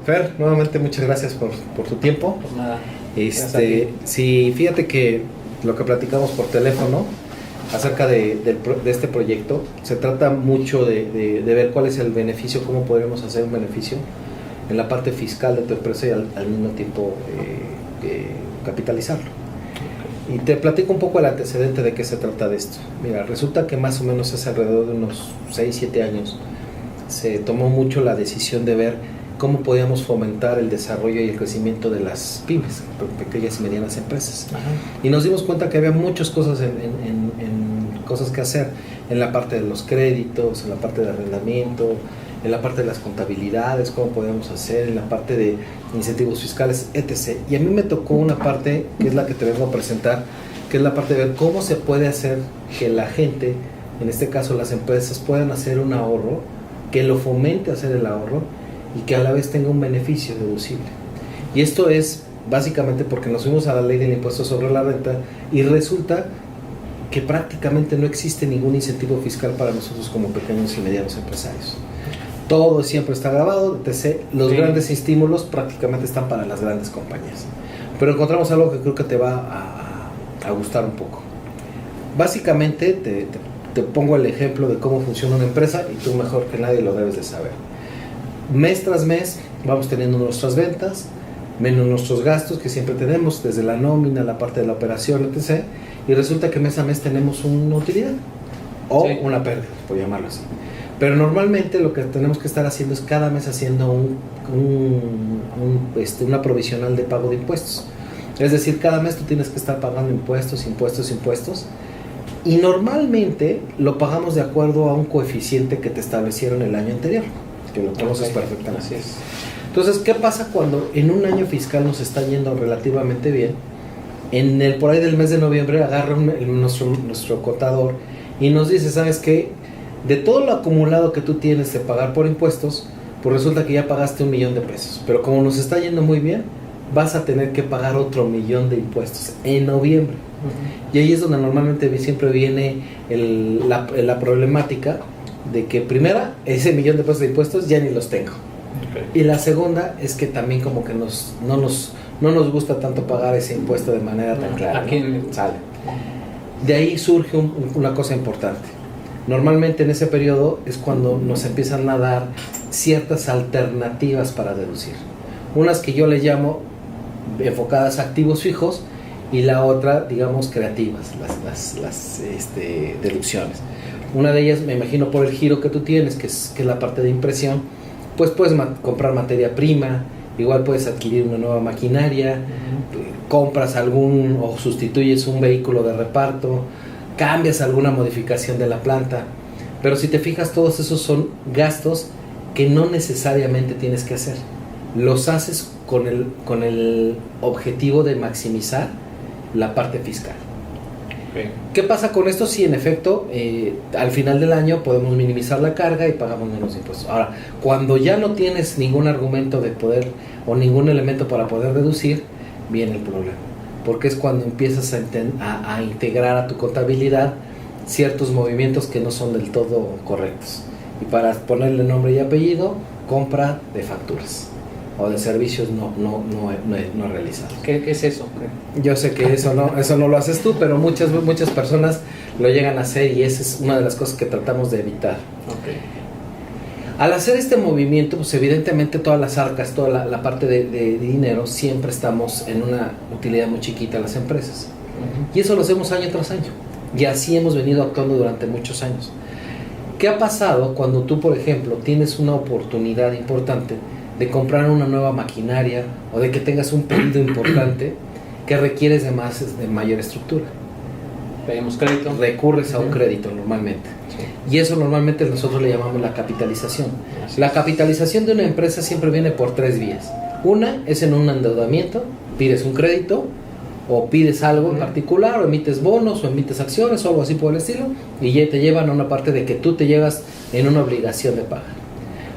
Fer, nuevamente muchas gracias por tu tiempo. Pues nada. Sí, fíjate que lo que platicamos por teléfono acerca de este proyecto, se trata mucho de ver cuál es el beneficio, cómo podremos hacer un beneficio en la parte fiscal de tu empresa y al mismo tiempo capitalizarlo. Y te platico un poco el antecedente de qué se trata de esto. Mira, resulta que más o menos hace alrededor de unos 6-7 años se tomó mucho la decisión de ver cómo podíamos fomentar el desarrollo y el crecimiento de las pymes, pequeñas y medianas empresas. Ajá. Y nos dimos cuenta que había muchas cosas en cosas que hacer, en la parte de los créditos, en la parte de arrendamiento, en la parte de las contabilidades, cómo podíamos hacer, en la parte de incentivos fiscales, etc. Y a mí me tocó una parte que es la que te vengo a presentar, que es la parte de ver cómo se puede hacer que la gente, en este caso las empresas, puedan hacer un ahorro, que lo fomente a hacer el ahorro y que a la vez tenga un beneficio deducible. Y esto es básicamente porque nos fuimos a la ley del impuesto sobre la renta y resulta que prácticamente no existe ningún incentivo fiscal para nosotros como pequeños y medianos empresarios. Todo siempre está grabado, etc. Los grandes estímulos prácticamente están para las grandes compañías. Pero encontramos algo que creo que te va a gustar un poco. Básicamente te pongo el ejemplo de cómo funciona una empresa y tú mejor que nadie lo debes de saber. Mes tras mes vamos teniendo nuestras ventas, menos nuestros gastos que siempre tenemos, desde la nómina, la parte de la operación, etc. Y resulta que mes a mes tenemos una utilidad o una pérdida, por llamarlo así. Pero normalmente lo que tenemos que estar haciendo es cada mes haciendo una provisional de pago de impuestos. Es decir, cada mes tú tienes que estar pagando impuestos. Y normalmente lo pagamos de acuerdo a un coeficiente que te establecieron el año anterior, que lo conoces perfectamente. Así es. Entonces, ¿qué pasa cuando en un año fiscal nos está yendo relativamente bien? Por ahí del mes de noviembre agarra nuestro contador y nos dice, ¿sabes qué? De todo lo acumulado que tú tienes de pagar por impuestos, pues resulta que ya pagaste 1 millón de pesos. Pero como nos está yendo muy bien, vas a tener que pagar otro 1 millón de impuestos en noviembre. Y ahí es donde normalmente siempre viene la problemática de que primera, ese 1 millón de pesos de impuestos ya ni los tengo. Y la segunda es que también como que no nos gusta tanto pagar ese impuesto de manera tan clara. ¿No? Sale. De ahí surge una cosa importante. Normalmente en ese periodo es cuando nos empiezan a dar ciertas alternativas para deducir. Unas que yo le llamo enfocadas a activos fijos y la otra, digamos, creativas, las deducciones. Una de ellas, me imagino, por el giro que tú tienes, que es la parte de impresión, pues puedes comprar materia prima, igual puedes adquirir una nueva maquinaria, compras o sustituyes un vehículo de reparto, cambias alguna modificación de la planta. Pero si te fijas, todos esos son gastos que no necesariamente tienes que hacer. Los haces con el objetivo de maximizar la parte fiscal. Okay. ¿Qué pasa con esto? Si en efecto al final del año podemos minimizar la carga y pagamos menos impuestos. Ahora, cuando ya no tienes ningún argumento de poder o ningún elemento para poder deducir, viene el problema, porque es cuando empiezas a integrar a tu contabilidad ciertos movimientos que no son del todo correctos. Y para ponerle nombre y apellido, compra de facturas o de servicios no realizados. ¿Qué es eso? Yo sé que eso no lo haces tú, pero muchas personas lo llegan a hacer y esa es una de las cosas que tratamos de evitar. Okay. Al hacer este movimiento, pues evidentemente todas las arcas, toda la parte de dinero, siempre estamos en una utilidad muy chiquita a las empresas. Y eso lo hacemos año tras año. Y así hemos venido actuando durante muchos años. ¿Qué ha pasado cuando tú, por ejemplo, tienes una oportunidad importante de comprar una nueva maquinaria o de que tengas un pedido importante que requieres de mayor estructura? Pedimos crédito. Recurres a un crédito normalmente. Sí. Y eso normalmente nosotros le llamamos la capitalización. La capitalización de una empresa siempre viene por 3 vías. Una es en un endeudamiento, pides un crédito o pides algo en particular, o emites bonos o emites acciones o algo así por el estilo, y ya te llevan a una parte de que tú te llevas en una obligación de pagar.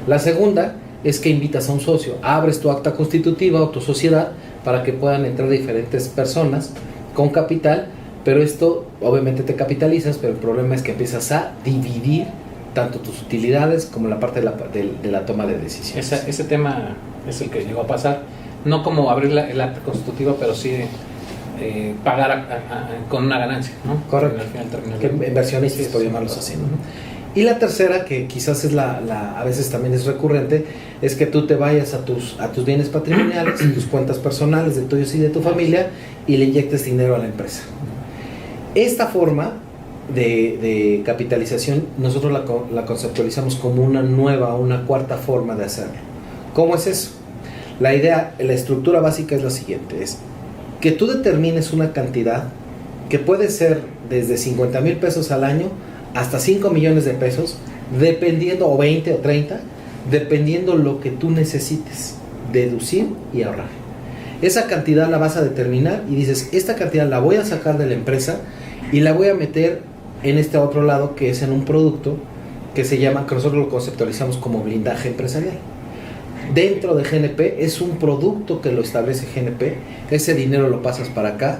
La segunda es que invitas a un socio, abres tu acta constitutiva o tu sociedad para que puedan entrar diferentes personas con capital, pero esto obviamente te capitalizas, pero el problema es que empiezas a dividir tanto tus utilidades como la parte de la toma de decisiones. Ese tema es el que llegó a pasar. No como abrir el acta constitutiva, pero sí pagar con una ganancia, ¿no? Correcto. Al final terminó Que bien. inversionistas, Sí, por sí, llamarlos sí. así, ¿no? Y la tercera, que quizás es a veces también es recurrente, es que tú te vayas a tus bienes patrimoniales, tus cuentas personales de tuyos y de tu familia, y le inyectes dinero a la empresa. Esta forma de capitalización nosotros la conceptualizamos como una nueva, una cuarta forma de hacerlo. ¿Cómo es eso? La idea, la estructura básica es la siguiente, es que tú determines una cantidad que puede ser desde 50,000 pesos al año hasta 5 millones de pesos, dependiendo, o 20 o 30, dependiendo lo que tú necesites deducir y ahorrar. Esa cantidad la vas a determinar y dices, esta cantidad la voy a sacar de la empresa y la voy a meter en este otro lado, que es en un producto que se llama, que nosotros lo conceptualizamos como blindaje empresarial. Dentro de GNP es un producto que lo establece GNP, ese dinero lo pasas para acá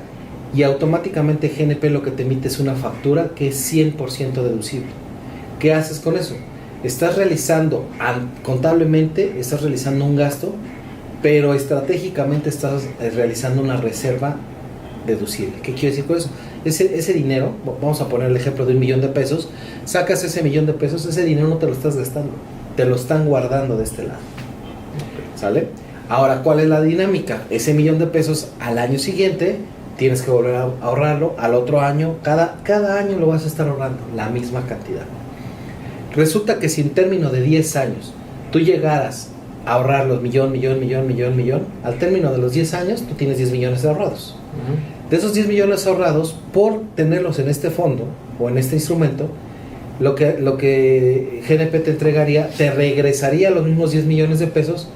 y automáticamente GNP lo que te emite es una factura que es 100% deducible. ¿Qué haces con eso? Estás realizando, contablemente, estás realizando un gasto, pero estratégicamente estás realizando una reserva deducible. ¿Qué quiere decir con eso? Ese dinero, vamos a poner el ejemplo de 1,000,000 de pesos, sacas ese 1,000,000 de pesos, ese dinero no te lo estás gastando, te lo están guardando de este lado. ¿Sale? Ahora, ¿cuál es la dinámica? Ese 1,000,000 de pesos al año siguiente tienes que volver a ahorrarlo, al otro año, cada año lo vas a estar ahorrando, la misma cantidad. Resulta que si en término de 10 años tú llegaras a ahorrar los millón, al término de los 10 años tú tienes 10 millones de ahorrados. De esos 10 millones ahorrados, por tenerlos en este fondo o en este instrumento, lo que GNP te entregaría, te regresaría los mismos 10 millones de pesos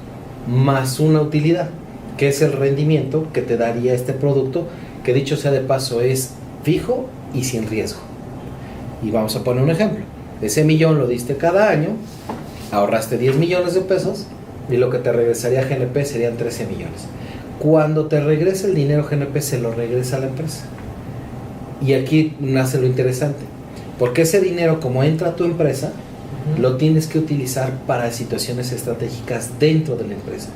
más una utilidad, que es el rendimiento que te daría este producto, que dicho sea de paso es fijo y sin riesgo. Y vamos a poner un ejemplo. Ese 1,000,000 lo diste cada año, ahorraste 10 millones de pesos y lo que te regresaría a GNP serían 13 millones. Cuando te regresa el dinero, GNP se lo regresa a la empresa. Y aquí nace lo interesante, porque ese dinero, como entra a tu empresa, lo tienes que utilizar para situaciones estratégicas dentro de la empresa.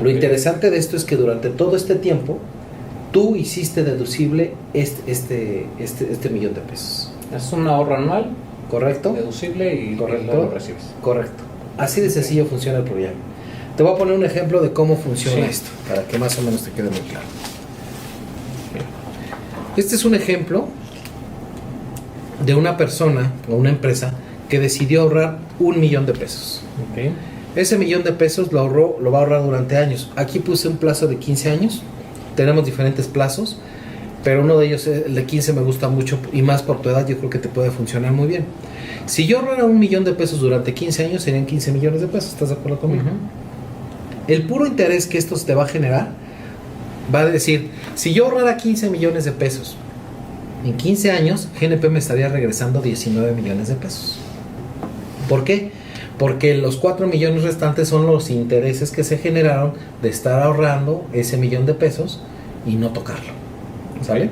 Lo interesante de esto es que durante todo este tiempo tú hiciste deducible este 1,000,000 de pesos. Es un ahorro anual, ¿Correcto? deducible y Correcto. luego lo recibes. Correcto. Así de sencillo funciona el proyecto. Te voy a poner un ejemplo de cómo funciona esto, para que más o menos te quede muy claro. Este es un ejemplo de una persona o una empresa que decidió ahorrar 1,000,000 de pesos. Okay. Ese 1,000,000 de pesos lo va a ahorrar durante años. Aquí puse un plazo de 15 años. Tenemos diferentes plazos, pero uno de ellos, el de 15, me gusta mucho, y más por tu edad, yo creo que te puede funcionar muy bien. Si yo ahorrara 1,000,000 de pesos durante 15 años, serían 15 millones de pesos. ¿Estás de acuerdo conmigo? El puro interés que esto te va a generar va a decir, si yo ahorrara 15 millones de pesos, en 15 años, GNP me estaría regresando 19 millones de pesos. ¿Por qué? Porque los 4 millones restantes son los intereses que se generaron de estar ahorrando ese 1,000,000 de pesos y no tocarlo. ¿Sale?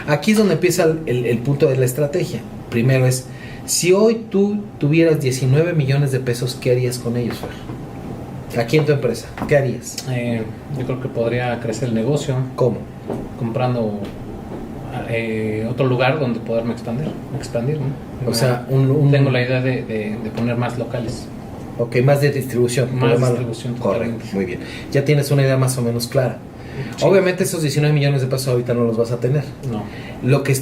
Aquí es donde empieza el punto de la estrategia. Primero es, si hoy tú tuvieras 19 millones de pesos, ¿qué harías con ellos, Fer? Aquí en tu empresa, ¿qué harías? Yo creo que podría crecer el negocio ¿Cómo? comprando otro lugar donde poderme expandir, ¿no? O sea, tengo la idea de poner más locales. Ok, más de distribución. Más por llamarlo. distribución, Correcto, totalmente. muy bien. Ya tienes una idea más o menos clara. Sí. Obviamente esos 19 millones de pesos ahorita no los vas a tener. No. Lo que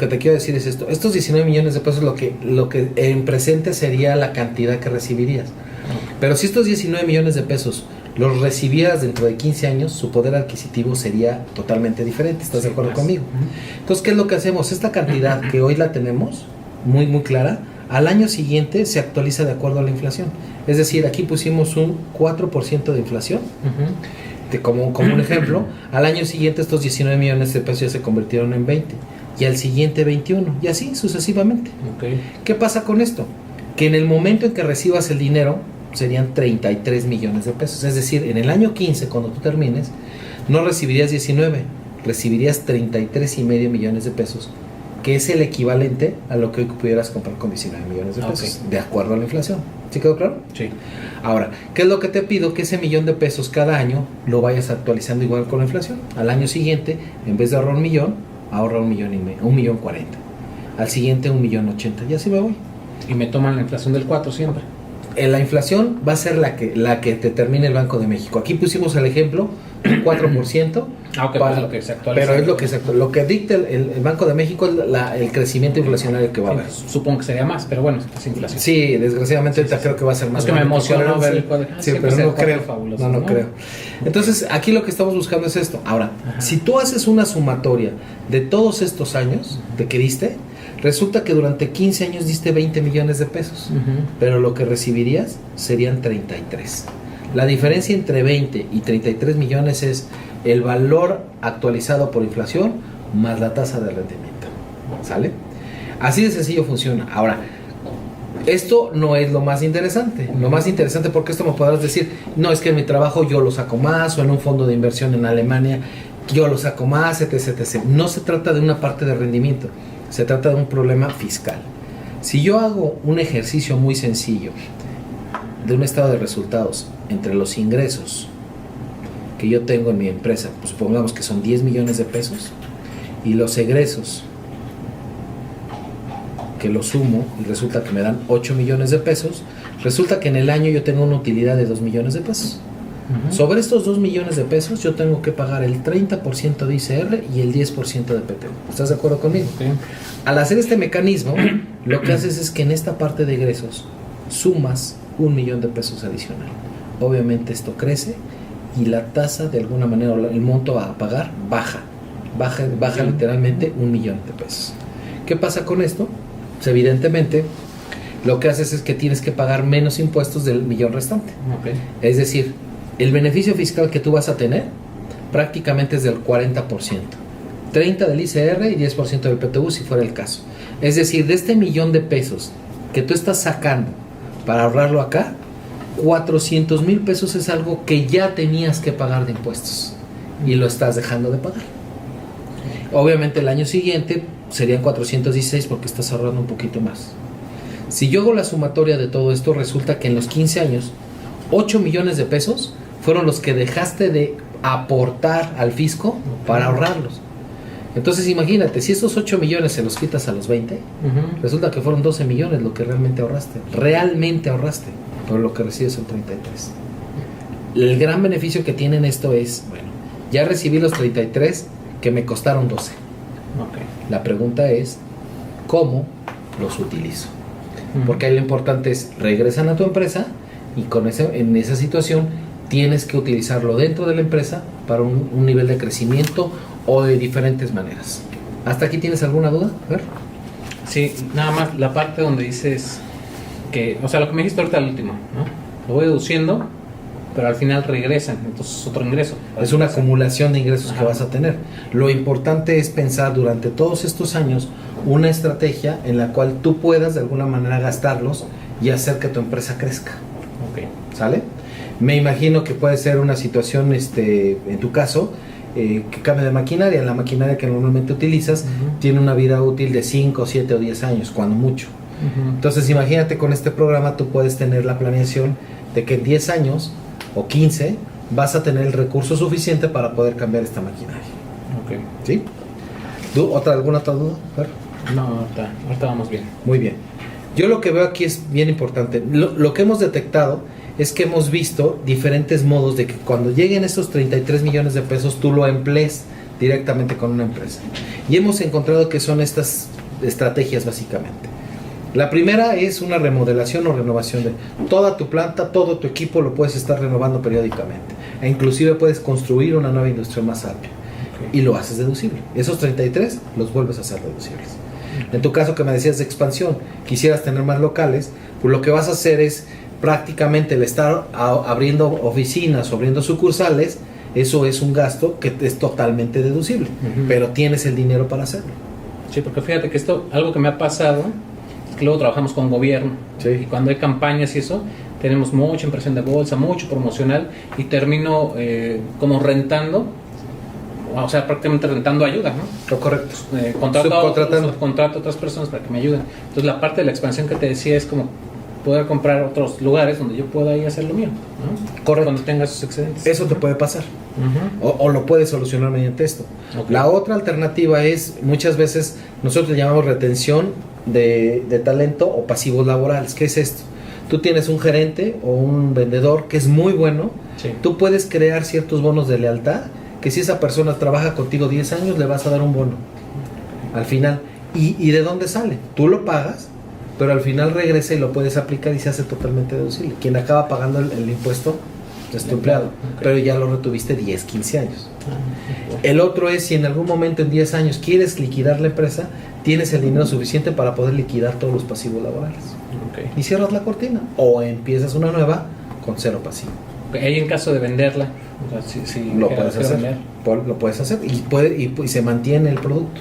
te quiero decir es esto. Estos 19 millones de pesos lo que en presente sería la cantidad que recibirías. Pero si estos 19 millones de pesos los recibieras dentro de 15 años, su poder adquisitivo sería totalmente diferente. ¿Estás de acuerdo conmigo? Entonces, ¿qué es lo que hacemos? Esta cantidad que hoy la tenemos, muy muy clara, al año siguiente se actualiza de acuerdo a la inflación. Es decir, aquí pusimos un 4% de inflación. Como un ejemplo, al año siguiente estos 19 millones de pesos ya se convirtieron en 20 y al siguiente 21 y así sucesivamente. Okay. ¿Qué pasa con esto? Que en el momento en que recibas el dinero serían 33 millones de pesos, es decir, en el año 15 cuando tú termines no recibirías 19, recibirías 33,5 millones de pesos que es el equivalente a lo que hoy pudieras comprar con 19 millones de pesos, de acuerdo a la inflación. ¿Sí quedó claro? Sí. Ahora, ¿qué es lo que te pido? Que ese millón de pesos cada año lo vayas actualizando igual con la inflación. Al año siguiente, en vez de ahorrar 1 millón, ahorra 1,40,000. Al siguiente 1,80,000. Y así me voy. Y me toman la inflación del 4 siempre. La inflación va a ser la que determine el Banco de México. Aquí pusimos el ejemplo, un 4%. Pues lo que se actualiza. Pero es lo que dicta el Banco de México es el crecimiento inflacionario que va a haber. Supongo que sería más, pero bueno, es inflación. Sí, desgraciadamente ahorita creo que va a ser más. Es que me emocionó ver el código. Sí, pero no creo. No creo. Entonces, aquí lo que estamos buscando es esto. Ahora, si tú haces una sumatoria de todos estos años de que diste, resulta que durante 15 años diste 20 millones de pesos, pero lo que recibirías serían 33. La diferencia entre 20 y 33 millones es el valor actualizado por inflación más la tasa de rendimiento. ¿Sale? Así de sencillo funciona. Ahora, esto no es lo más interesante. Lo más interesante, porque esto me podrás decir, no, es que en mi trabajo yo lo saco más, o en un fondo de inversión en Alemania yo lo saco más, etc. No se trata de una parte de rendimiento. Se trata de un problema fiscal. Si yo hago un ejercicio muy sencillo de un estado de resultados entre los ingresos que yo tengo en mi empresa, pues supongamos que son 10 millones de pesos, y los egresos que los sumo y resulta que me dan 8 millones de pesos, resulta que en el año yo tengo una utilidad de 2 millones de pesos. Sobre estos 2 millones de pesos yo tengo que pagar el 30% de ICR y el 10% de PTU. ¿Estás de acuerdo conmigo? Sí. Al hacer este mecanismo, lo que haces es que en esta parte de egresos sumas 1 millón de pesos adicional. Obviamente esto crece y la tasa, de alguna manera, el monto a pagar baja literalmente 1 millón de pesos. ¿Qué pasa con esto? Pues evidentemente lo que haces es que tienes que pagar menos impuestos del millón restante. Es decir, el beneficio fiscal que tú vas a tener prácticamente es del 40%. 30% del ICR y 10% del PTU si fuera el caso. Es decir, de este millón de pesos que tú estás sacando para ahorrarlo acá, 400,000 pesos es algo que ya tenías que pagar de impuestos y lo estás dejando de pagar. Obviamente el año siguiente serían 416 porque estás ahorrando un poquito más. Si yo hago la sumatoria de todo esto, resulta que en los 15 años 8 millones de pesos fueron los que dejaste de aportar al fisco para ahorrarlos. Entonces imagínate, si esos 8 millones se los quitas a los 20, resulta que fueron 12 millones lo que realmente ahorraste. Pero lo que recibes son 33. El gran beneficio que tienen esto es, bueno, ya recibí los 33 que me costaron 12. La pregunta es, ¿cómo los utilizo? Porque ahí lo importante es, regresan a tu empresa y en esa situación tienes que utilizarlo dentro de la empresa para un nivel de crecimiento o de diferentes maneras. ¿Hasta aquí tienes alguna duda? A ver. Sí, nada más la parte donde dices que, o sea, lo que me dijiste ahorita al último, ¿no? Lo voy deduciendo, pero al final regresan, entonces otro ingreso. Es una acumulación de ingresos que vas a tener. Lo importante es pensar durante todos estos años una estrategia en la cual tú puedas de alguna manera gastarlos y hacer que tu empresa crezca. ¿Sale? Me imagino que puede ser una situación, en tu caso, que cambie de maquinaria. La maquinaria que normalmente utilizas tiene una vida útil de 5, 7 o 10 años, cuando mucho. Entonces imagínate, con este programa tú puedes tener la planeación de que en 10 años o 15 vas a tener el recurso suficiente para poder cambiar esta maquinaria. ¿Sí? ¿Alguna otra duda? No, ahorita vamos bien. Muy bien. Yo lo que veo aquí es bien importante. Lo que hemos detectado es que hemos visto diferentes modos de que cuando lleguen esos 33 millones de pesos tú lo emplees directamente con una empresa. Y hemos encontrado que son estas estrategias básicamente. La primera es una remodelación o renovación de toda tu planta, todo tu equipo lo puedes estar renovando periódicamente. E inclusive puedes construir una nueva industria más amplia. Y lo haces deducible. Esos 33 los vuelves a hacer deducibles. En tu caso que me decías de expansión, quisieras tener más locales, pues lo que vas a hacer es prácticamente el estar abriendo oficinas o abriendo sucursales. Eso es un gasto que es totalmente deducible, pero tienes el dinero para hacerlo. Sí, porque fíjate que esto, algo que me ha pasado, es que luego trabajamos con gobierno, y cuando hay campañas y eso, tenemos mucha impresión de bolsa, mucho promocional, y termino como rentando o sea, prácticamente rentando ayuda, ¿no? Lo correcto. Contrato a otras personas para que me ayuden. Entonces la parte de la expansión que te decía es como poder comprar otros lugares donde yo pueda ir a hacer lo mío, ¿no? Correcto. Cuando tenga sus excedentes. Eso te puede pasar. O lo puedes solucionar mediante esto. Okay. La otra alternativa es, muchas veces nosotros le llamamos retención de talento o pasivos laborales. ¿Qué es esto? Tú tienes un gerente o un vendedor que es muy bueno, Sí. tú puedes crear ciertos bonos de lealtad, que si esa persona trabaja contigo 10 años, le vas a dar un bono al final. ¿Y de dónde sale? Tú lo pagas, pero al final regresa y lo puedes aplicar y se hace totalmente deducible. Quien acaba pagando el impuesto es tu empleado, Okay. pero ya lo retuviste 10, 15 años. Okay. El otro es si en algún momento en 10 años quieres liquidar la empresa, tienes el dinero suficiente para poder liquidar todos los pasivos laborales. Okay. Y cierras la cortina. O empiezas una nueva con cero pasivo. Ahí en caso de venderla, o sea, si Lo quiero puedes hacer. vender. Lo puedes hacer y se mantiene el producto.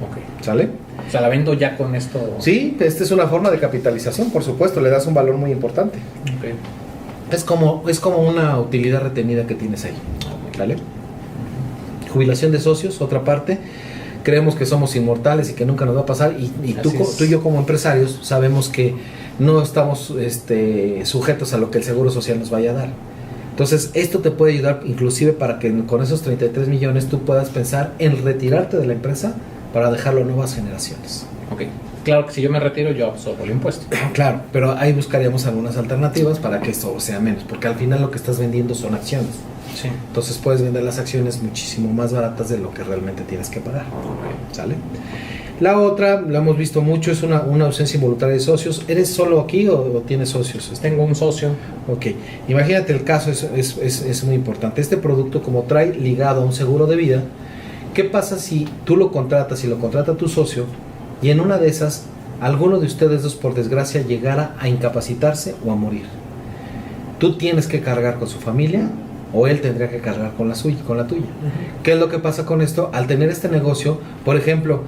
Ok. ¿Sale? O sea, la vendo ya con esto. Sí, esta es una forma de capitalización, por supuesto, le das un valor muy importante. Ok. Es como una utilidad retenida que tienes ahí. ¿Vale? Jubilación de socios, otra parte. Creemos que somos inmortales y que nunca nos va a pasar. Y tú y yo como empresarios sabemos que no estamos sujetos a lo que el Seguro Social nos vaya a dar. Entonces, esto te puede ayudar inclusive para que con esos 33 millones tú puedas pensar en retirarte de la empresa para dejarlo a nuevas generaciones. Ok. Claro que si yo me retiro, yo absorbo el impuesto. Claro, pero ahí buscaríamos algunas alternativas para que esto sea menos, porque al final lo que estás vendiendo son acciones. Sí. Entonces puedes vender las acciones muchísimo más baratas de lo que realmente tienes que pagar. Ok. ¿Sale? La otra, la hemos visto mucho, es una ausencia involuntaria de socios. ¿Eres solo aquí o tienes socios? Tengo un socio. Ok, imagínate el caso, es muy importante. Este producto, como trae ligado a un seguro de vida, ¿qué pasa si tú lo contratas y lo contrata tu socio y en una de esas alguno de ustedes dos por desgracia llegara a incapacitarse o a morir? Tú tienes que cargar con su familia o él tendría que cargar con la tuya. ¿Qué es lo que pasa con esto? Al tener este negocio, por ejemplo,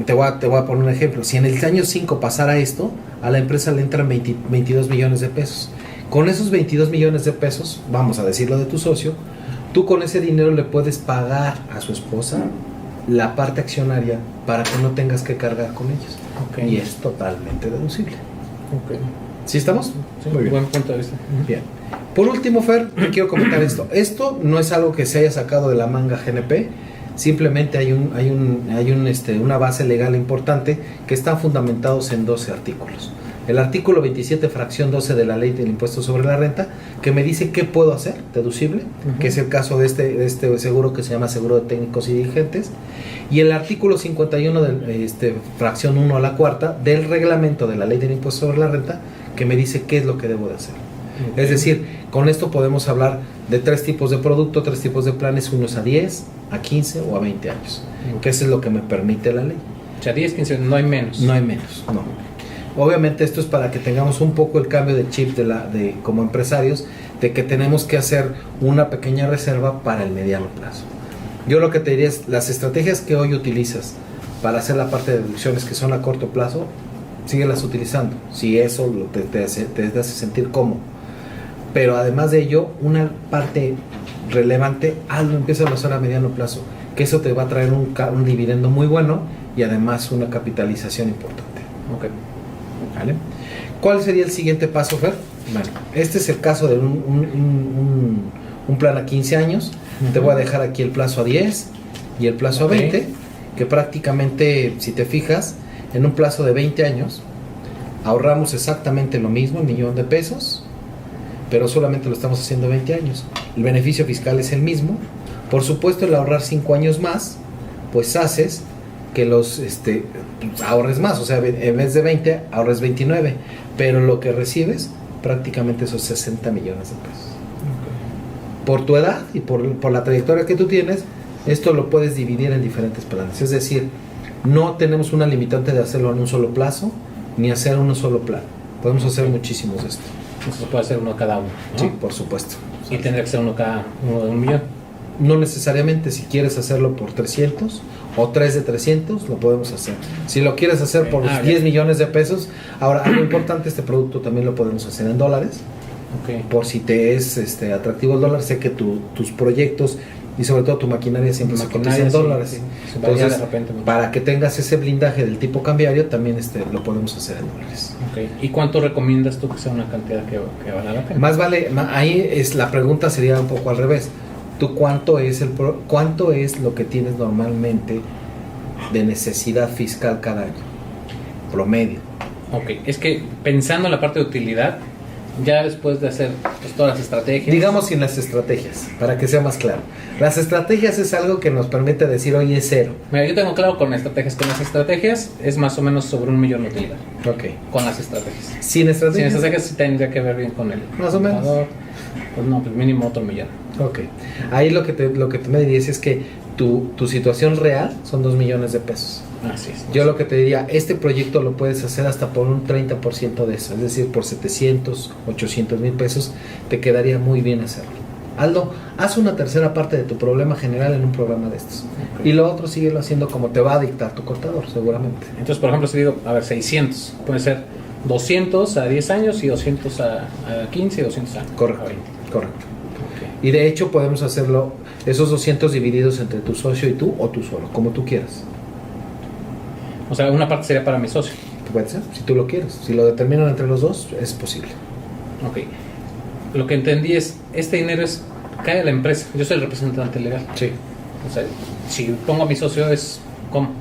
te voy a poner un ejemplo. Si en el año 5 pasara esto, a la empresa le entran 22 millones de pesos. Con esos 22 millones de pesos, vamos a decirlo de tu socio, tú con ese dinero le puedes pagar a su esposa la parte accionaria para que no tengas que cargar con ellos. Okay. Y es totalmente deducible. Ok. ¿Sí estamos? Sí, Muy bien. buen punto de vista. Bien. Por último, Fer, te quiero comentar esto. Esto no es algo que se haya sacado de la manga GNP. Simplemente hay una base legal importante que están fundamentados en 12 artículos. El artículo 27, fracción 12 de la Ley del Impuesto sobre la Renta, que me dice qué puedo hacer deducible, que es el caso de este seguro que se llama seguro de técnicos y dirigentes. Y el artículo 51, fracción 1 a la cuarta, del reglamento de la Ley del Impuesto sobre la Renta, que me dice qué es lo que debo de hacer. Okay. Es decir, con esto podemos hablar de 3 tipos de producto, 3 tipos de planes, unos a 10, a 15 o a 20 años, que eso es lo que me permite la ley. O sea, 10, 15, no hay menos. No hay menos, no. Obviamente esto es para que tengamos un poco el cambio de chip como empresarios, de que tenemos que hacer una pequeña reserva para el mediano plazo. Yo lo que te diría es, las estrategias que hoy utilizas para hacer la parte de deducciones que son a corto plazo, síguelas utilizando, si eso te hace sentir cómodo. Pero además de ello, una parte relevante, empieza a hacer a mediano plazo, que eso te va a traer un dividendo muy bueno y además una capitalización importante. Ok. ¿Vale? ¿Cuál sería el siguiente paso, Fer? Bueno, este es el caso de un plan a 15 años. Te voy a dejar aquí el plazo a 10 y el plazo a 20, que prácticamente, si te fijas, en un plazo de 20 años ahorramos exactamente lo mismo, 1 millón de pesos, pero solamente lo estamos haciendo 20 años. El beneficio fiscal es el mismo. Por supuesto, el ahorrar 5 años más, pues haces que ahorres más, o sea, en vez de 20 ahorres 29, pero lo que recibes prácticamente son 60 millones de pesos. Okay. Por tu edad y por la trayectoria que tú tienes, esto lo puedes dividir en diferentes planes, es decir, no tenemos una limitante de hacerlo en un solo plazo, ni hacer un solo plan, podemos hacer muchísimos de esto. Entonces puede ser uno cada uno, ¿no? Sí, por supuesto. Y tendría que ser uno de 1 millón. No necesariamente, si quieres hacerlo por 300 o 3 de 300, lo podemos hacer. Si lo quieres hacer por 10 millones de pesos, ahora algo importante, este producto también lo podemos hacer en dólares. Okay. Por si te es atractivo el dólar, sé que tus proyectos Y sobre todo tu maquinaria siempre se cotiza en dólares. Sí, se varía Entonces, de repente mucho. para que tengas ese blindaje del tipo cambiario, también lo podemos hacer en dólares. Okay. ¿Y cuánto recomiendas tú que sea una cantidad que valga la pena? Más vale, ahí es la pregunta sería un poco al revés. ¿Tú cuánto es lo que tienes normalmente de necesidad fiscal cada año? Promedio. Ok, es que pensando en la parte de utilidad, ya después de hacer pues, todas las estrategias. Digamos sin las estrategias, para que sea más claro. Las estrategias es algo que nos permite decir hoy es cero. Mira, yo tengo claro con estrategias. Con las estrategias es más o menos sobre 1 millón de utilidad. Ok. Con las estrategias. Sin estrategias. Sin estrategias sí tendría que ver bien con el Más o menos. Pues no, pues mínimo otro millón. Ok. Ahí lo que tú me dirías es que tu situación real son 2 millones de pesos. Así es. Yo lo que te diría, este proyecto lo puedes hacer hasta por un 30% de eso, es decir, por 700, 800 mil pesos, te quedaría muy bien hacerlo. Aldo, haz una tercera parte de tu problema general en un programa de estos. Okay. Y lo otro síguelo haciendo como te va a dictar tu contador, seguramente. Entonces, por ejemplo, si digo, a ver, 600, puede ser 200 a 10 años y 200 a 15 y 200 a 20. Correcto. Okay. Y de hecho podemos hacerlo, esos 200 divididos entre tu socio y tú, o tú solo, como tú quieras. O sea, una parte sería para mi socio. Puede ser, si tú lo quieres. Si lo determinan entre los dos, es posible. Ok. Lo que entendí es, este dinero cae a la empresa. Yo soy el representante legal. Sí. O sea, si pongo a mi socio es, ¿cómo?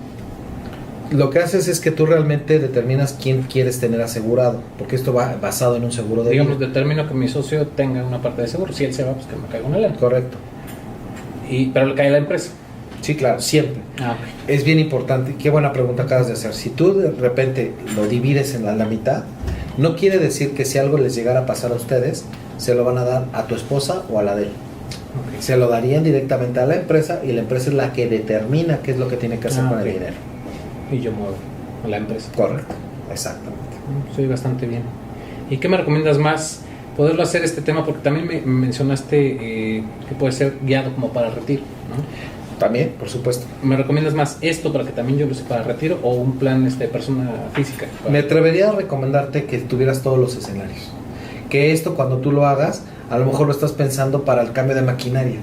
Lo que haces es que tú realmente determinas quién quieres tener asegurado, porque esto va basado en un seguro de Digamos, vida. determino que mi socio tenga una parte de seguro. Si él se va, pues que me caiga una lana. Correcto. Pero le cae a la empresa. Sí, claro, siempre. Ah, Es bien importante, qué buena pregunta acabas de hacer. Si tú de repente lo divides en la mitad, no quiere decir que si algo les llegara a pasar a ustedes, se lo van a dar a tu esposa o a la de él. ok. Se lo darían directamente a la empresa y la empresa es la que determina qué es lo que tiene que hacer con ok. el dinero. Y yo muevo a la empresa. Correcto, exactamente. Soy bastante bien. ¿Y qué me recomiendas más? Poderlo hacer este tema, porque también me mencionaste que puede ser guiado como para retiro, ¿no? También, por supuesto. ¿Me recomiendas más esto para que también yo lo use para retiro o un plan de persona física? Me atrevería a recomendarte que tuvieras todos los escenarios. Que esto cuando tú lo hagas, a lo mejor lo estás pensando para el cambio de maquinaria.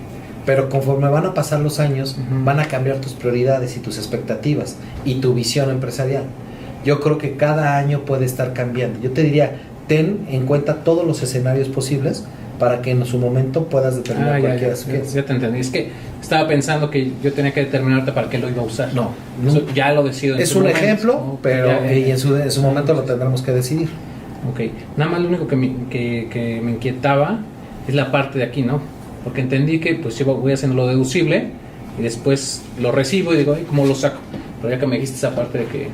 Pero conforme van a pasar los años, van a cambiar tus prioridades y tus expectativas y tu visión empresarial. Yo creo que cada año puede estar cambiando. Yo te diría, ten en cuenta todos los escenarios posibles para que en su momento puedas determinar cualquiera. Ya te entendí. Es que estaba pensando que yo tenía que determinarte para qué lo iba a usar. No, Eso ya lo decido. es un ejemplo, ¿no? Pero y en su momento lo tendremos que decidir. Ok, nada más lo único que me inquietaba es la parte de aquí, ¿no? Porque entendí que pues yo voy haciendo lo deducible y después lo recibo y digo, ay, ¿cómo lo saco? Pero ya que me dijiste esa parte de que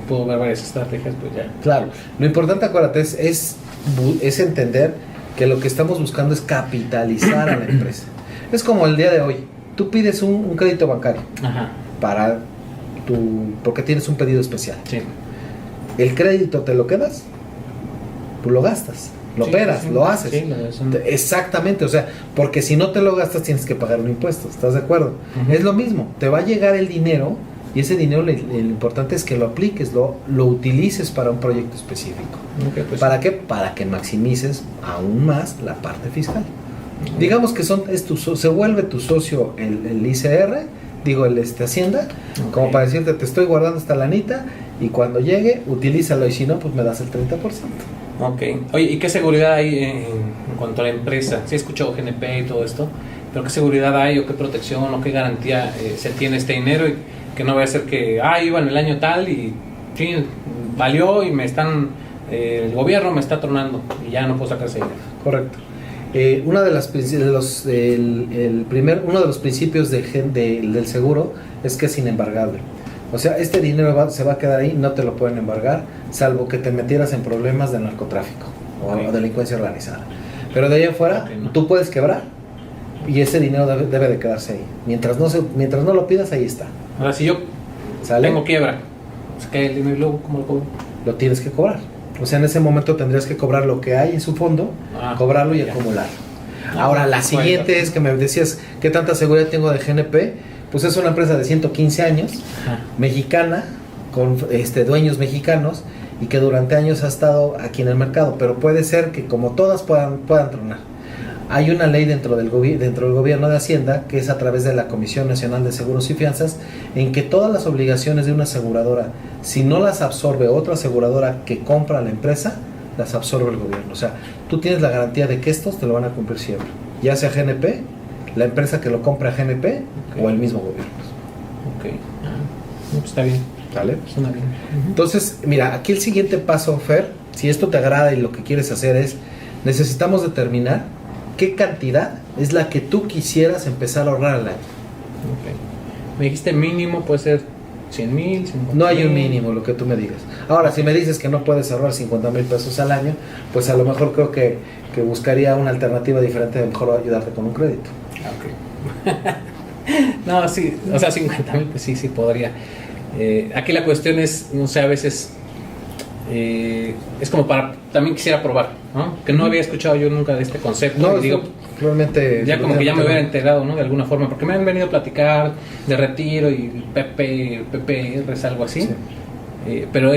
puedo ver varias estrategias, pues ya. Claro, lo importante, acuérdate, es entender que lo que estamos buscando es capitalizar a la empresa. Es como el día de hoy, tú pides un crédito bancario. Ajá. Porque tienes un pedido especial. Sí. El crédito te lo quedas, tú lo gastas, lo operas, lo haces. Sí, Exactamente, o sea, porque si no te lo gastas tienes que pagar un impuesto, ¿estás de acuerdo? Uh-huh. Es lo mismo, te va a llegar el dinero y ese dinero lo importante es que lo apliques, lo utilices para un proyecto específico. Okay, pues, ¿Para qué? Para que maximices aún más la parte fiscal. Uh-huh. Digamos que se vuelve tu socio el ICR, Hacienda, okay, como para decirte, te estoy guardando esta lanita y cuando llegue, utilízalo y si no, pues me das el 30%. Ok. Oye, ¿y qué seguridad hay en cuanto a la empresa? Sí he escuchado GNP y todo esto, pero ¿qué seguridad hay o qué protección o qué garantía se tiene este dinero? Y que no vaya a ser que, iba en el año tal y sí, valió y el gobierno me está tronando y ya no puedo sacar ese dinero. Correcto. Uno de los principios del seguro es que es inembargable. O sea, este dinero se va a quedar ahí, no te lo pueden embargar, salvo que te metieras en problemas de narcotráfico o delincuencia organizada. Pero de ahí afuera, tú puedes quebrar y ese dinero debe de quedarse ahí. Mientras no lo pidas, ahí está. Ahora, si yo tengo quiebra, se cae el dinero y luego, ¿cómo lo cobro? Lo tienes que cobrar. O sea, en ese momento tendrías que cobrar lo que hay en su fondo, cobrarlo y acumularlo. Ahora, la siguiente es que me decías, ¿qué tanta seguridad tengo de GNP? Pues es una empresa de 115 años, mexicana, con dueños mexicanos y que durante años ha estado aquí en el mercado, pero puede ser que como todas puedan tronar. Hay una ley dentro del gobierno de Hacienda, que es a través de la Comisión Nacional de Seguros y Fianzas, en que todas las obligaciones de una aseguradora, si no las absorbe otra aseguradora que compra a la empresa, las absorbe el gobierno. O sea, tú tienes la garantía de que estos te lo van a cumplir siempre, ya sea GNP, la empresa que lo compra a GNP, o el mismo gobierno. Ok, pues está bien. ¿Vale? Suena bien. Entonces, mira, aquí el siguiente paso, Fer, si esto te agrada y lo que quieres hacer es, necesitamos determinar qué cantidad es la que tú quisieras empezar a ahorrar al año. Okay. Me dijiste mínimo puede ser 100,000, 50,000. No hay un mínimo, lo que tú me digas. Ahora, si me dices que no puedes ahorrar 50,000 pesos al año, pues a lo mejor creo que buscaría una alternativa diferente, de mejor ayudarte con un crédito. Okay. No, sí, o sea, 50,000, pues sí podría. Aquí la cuestión es, no sé, a veces es como para, también quisiera probar, ¿no? Que no había escuchado yo nunca de este concepto. No, y digo, realmente ya como que ya me hubiera enterado, ¿no? De alguna forma, porque me han venido a platicar de retiro y PPR, algo así. Sí. Pero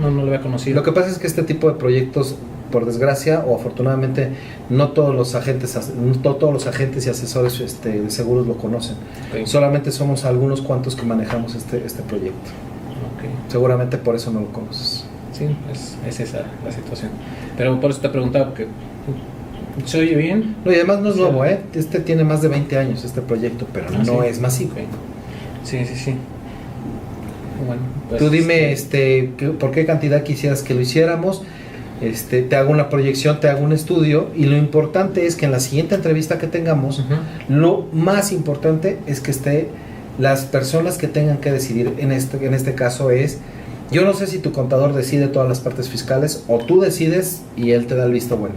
no lo había conocido. Lo que pasa es que este tipo de proyectos, por desgracia o afortunadamente, no todos los agentes y asesores de seguros lo conocen. Okay. Solamente somos algunos cuantos que manejamos este proyecto. Okay. Seguramente por eso no lo conoces. Sí, es esa la situación. Pero por eso te preguntaba, porque ¿se oye bien? No, y además no es nuevo, ¿eh? Tiene más de 20 años este proyecto, pero no es masivo. Okay. Sí. Bueno, pues, tú dime por qué cantidad quisieras que lo hiciéramos. Te hago una proyección, te hago un estudio, y lo importante es que en la siguiente entrevista que tengamos, lo más importante es que esté las personas que tengan que decidir. En este caso es, yo no sé si tu contador decide todas las partes fiscales, o tú decides y él te da el visto bueno,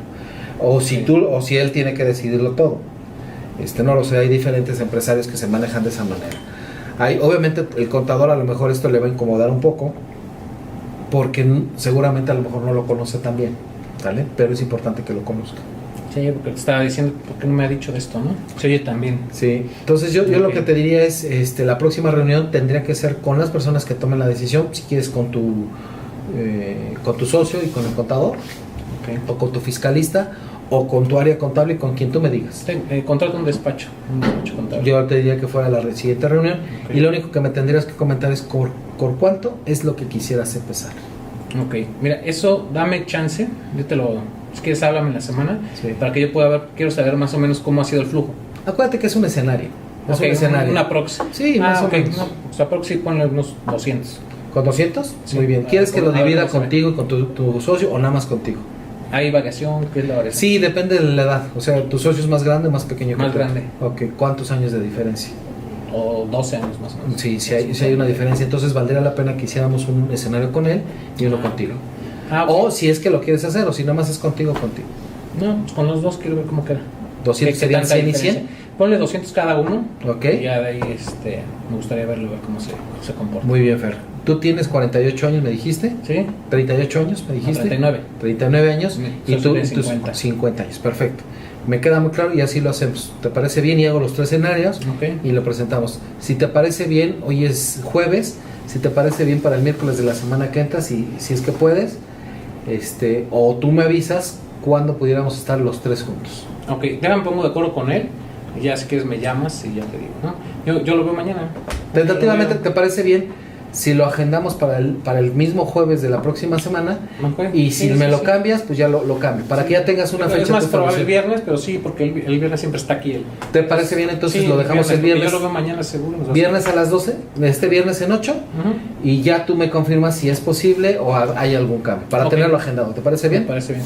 o si él tiene que decidirlo todo. No lo sé, hay diferentes empresarios que se manejan de esa manera. Obviamente el contador, a lo mejor esto le va a incomodar un poco, porque seguramente a lo mejor no lo conoce tan bien, ¿vale? Pero es importante que lo conozca. Sí, porque te estaba diciendo, ¿por qué no me ha dicho de esto, no? Se oye también. Sí, entonces yo lo que te diría es, la próxima reunión tendría que ser con las personas que tomen la decisión, si quieres con tu socio y con el contador, o con tu fiscalista, o con tu área contable y con quien tú me digas. Contrato un despacho contable. Yo te diría que fuera la siguiente reunión, y lo único que me tendrías que comentar es por cuánto es lo que quisieras empezar. Ok, mira, eso dame chance, yo te lo, si quieres háblame en la semana, para que yo pueda ver, quiero saber más o menos cómo ha sido el flujo. Acuérdate que es un escenario. Es un escenario. Una proxy. Sí, más o menos. No, o sea, proxy ponle unos 200. ¿Con 200? Sí. Muy bien. ¿Quieres que lo divida contigo y con tu socio, o nada más contigo? ¿Hay variación? ¿Qué es la variación? Sí, depende de la edad. O sea, ¿tu socio es más grande o más pequeño que tú? Más grande. Ok, ¿cuántos años de diferencia? O 12 años más o menos. Sí, si hay una diferencia, entonces valdría la pena que hiciéramos un escenario con él y uno contigo. Okay. O si es que lo quieres hacer, o si nada más es contigo. No, pues con los dos quiero ver cómo queda. 200 serían 100 y 100. Ponle 200 cada uno. Ok. Y ya de ahí me gustaría verlo, ver cómo se comporta. Muy bien, Fer. Tú tienes 48 años, me dijiste. Sí. 38 años, me dijiste. 39. 39 años. Y tú 50 años, perfecto. Me queda muy claro y así lo hacemos. ¿Te parece bien? Y hago los 3 escenarios y lo presentamos. Si te parece bien, hoy es jueves. Si te parece bien, para el miércoles de la semana que entra, si es que puedes, o tú me avisas cuándo pudiéramos estar los 3 juntos. Ok, ya me pongo de acuerdo con él. Ya si quieres me llamas y ya te digo, ¿no? Yo lo veo mañana. Tentativamente, ¿te parece bien si lo agendamos para el mismo jueves de la próxima semana? Okay. Y si me lo cambias, pues ya lo cambio, para que ya tengas una fecha. Es más probable el viernes, pero sí, porque el viernes siempre está aquí él. ¿Te parece bien? Entonces lo dejamos el viernes. Yo lo veo mañana seguro. Viernes a las 12, este viernes en 8, y ya tú me confirmas si es posible o hay algún cambio, para tenerlo agendado. ¿Te parece bien? Me parece bien.